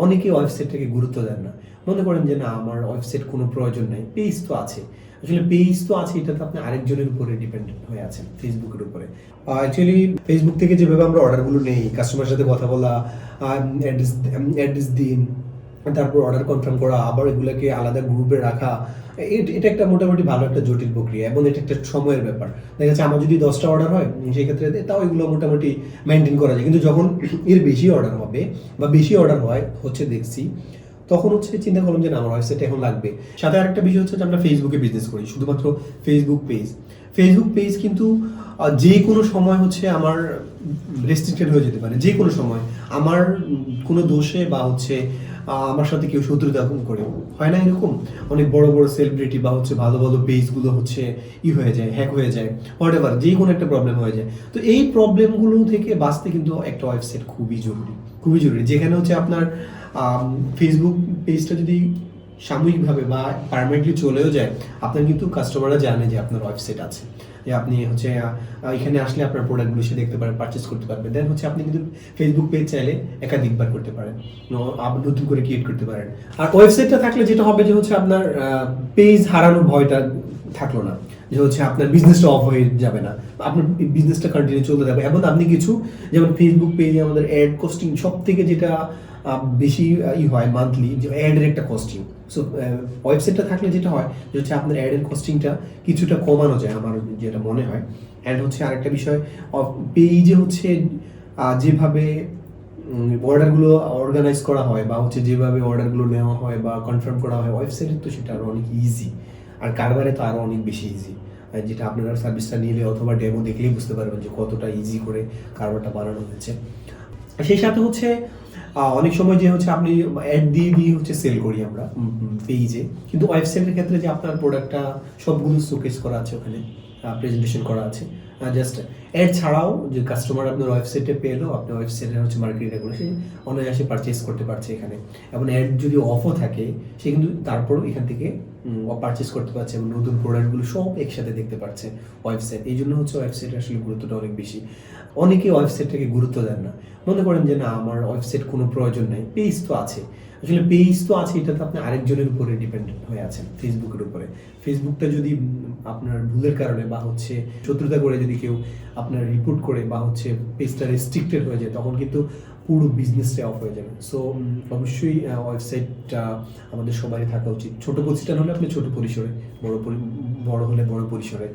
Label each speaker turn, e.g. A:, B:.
A: অনেকেই ওয়েবসাইটটাকে গুরুত্ব দেন না। মনে করেন যে না আমার ওয়েবসাইট কোনো প্রয়োজন নাই। পেজ তো আছে। আসলে পেজ তো আছে, এটা তো আপনি আরেকজনের উপরে ডিপেন্ডেন্ট হয়ে আছেন, ফেসবুকের উপরে। অ্যাকচুয়ালি ফেসবুক থেকে যেভাবে আমরা অর্ডারগুলো নেই, কাস্টমারের সাথে কথা বলা, অ্যাড্রেস দিন, তারপর অর্ডার কনফার্ম করা, আবার এগুলোকে আলাদা গ্রুপে রাখা, এটা একটা মোটামুটি ভালো একটা জটিল প্রক্রিয়া এবং এটা একটা সময়ের ব্যাপার। দেখা যাচ্ছে আমার যদি 10টা অর্ডার হয় সেই ক্ষেত্রে তাও এগুলো মোটামুটি মেনটেন করা যায়। কিন্তু যখন এর বেশি অর্ডার হবে বা বেশি অর্ডার হচ্ছে দেখছি, তখন হচ্ছে চিন্তা করলাম যে না আমার ওয়েবসাইট এখন লাগবে। সাথে আরেকটা বিষয় হচ্ছে যে আমরা ফেসবুকে বিজনেস করি, শুধুমাত্র ফেসবুক পেজ কিন্তু যে কোনো সময় হচ্ছে আমার রেস্ট্রিক্টেড হয়ে যেতে পারে। যে কোনো সময় আমার কোনো দোষে বা হচ্ছে আমার সাথে কেউ শত্রুতা করে, হয় না এরকম? অনেক বড় বড় সেলিব্রিটি বা হচ্ছে ভালো ভালো পেজগুলো হচ্ছে হয়ে যায়, হ্যাক হয়ে যায়, হোয়াটএভার, যে কোনো একটা প্রবলেম হয়ে যায়। তো এই প্রবলেমগুলো থেকে বাঁচতে কিন্তু একটা ওয়েবসাইট খুবই জরুরি। যেখানে হচ্ছে আপনার ফেসবুক পেজটা যদি সাময়িকভাবে বা পার্মানেন্টলি চলেও যায়, আপনার কিন্তু কাস্টমাররা জানে যে আপনার ওয়েবসাইট আছে, যে আপনি হচ্ছে এখানে আসলে আপনার প্রোডাক্টগুলো সে দেখতে পারেন, পারচেস করতে পারবেন। দেন হচ্ছে আপনি কিন্তু ফেসবুক পেজ চাইলে একাধিকবার করতে পারেন, আবার নতুন করে ক্রিয়েট করতে পারেন। আর ওয়েবসাইটটা থাকলে যেটা হবে যে হচ্ছে আপনার পেজ হারানোর ভয়টা থাকলো না, যে হচ্ছে আপনার বিজনেসটা অফ হয়ে যাবে না, আপনার বিজনেসটা কন্টিনিউ চলতে থাকবে। এবং আপনি কিছু, যেমন ফেসবুক পেজে আমাদের অ্যাড কস্টিং সব থেকে যেটা বেশি হয় মান্থলি, যে অ্যাডের একটা কস্টিং। সো ওয়েবসাইটটা থাকলে যেটা হয় যে হচ্ছে আপনার অ্যাডের কস্টিংটা কিছুটা কমানো যায় আমার যেটা মনে হয়। অ্যান্ড হচ্ছে আরেকটা বিষয়, পেজে হচ্ছে যেভাবে অর্ডারগুলো অর্গানাইজ করা হয় বা হচ্ছে যেভাবে অর্ডারগুলো নেওয়া হয় বা কনফার্ম করা হয়, ওয়েবসাইটে তো সেটা আরও অনেক ইজি, আর কারবারে তো আরও অনেক বেশি ইজি। যেটা আপনারা সার্ভিসটা নিলে অথবা ডেমো দেখলেই বুঝতে পারবেন যে কতটা ইজি করে কারবারটা বানানো হয়েছে। সেই সাথে হচ্ছে অনেক সময় যে হচ্ছে আপনি অ্যাড দিয়ে হচ্ছে সেল করি আমরা পেজে, কিন্তু ওয়েবসাইটের ক্ষেত্রে যে আপনার প্রোডাক্টটা সবগুলো শোকেস করা আছে, ওখানে প্রেজেন্টেশন করা আছে, জাস্ট অ্যাড ছাড়াও যে কাস্টমার আপনার ওয়েবসাইটে পেলো, আপনার ওয়েবসাইটে হচ্ছে মার্কেটিং করে সে অনায়াসে পারচেস করতে পারছে এখানে। এবং অ্যাড যদি অফও থাকে সে কিন্তু তারপরও এখান থেকে পারচেস করতে পারছে এবং নতুন প্রোডাক্টগুলো সব একসাথে দেখতে পাচ্ছে ওয়েবসাইট। এই জন্য হচ্ছে ওয়েবসাইটের আসলে গুরুত্বটা অনেক বেশি। অনেকেই ওয়েবসাইটটাকে গুরুত্ব দেন না। মনে করেন যে না আমার ওয়েবসাইট কোনো প্রয়োজন নাই, পেজ তো আছে। আসলে পেজ তো আছে, এটা তো আপনি আরেকজনের উপরে ডিপেন্ডেন্ট হয়ে আছেন, ফেসবুকের উপরে। ফেসবুকটা যদি আপনার ভুলের কারণে বা হচ্ছে শত্রুতা করে যদি কেউ আপনার রিপোর্ট করে বা হচ্ছে পেজটা রেস্ট্রিক্টেড হয়ে যায়, তখন কিন্তু পুরো বিজনেসটা অফ হয়ে যাবে। সো অবশ্যই ওয়েবসাইটটা আমাদের সবারই থাকা উচিত। ছোট প্রতিষ্ঠান হলে আপনি ছোট পরিসরে, বড় হলে বড় পরিসরে।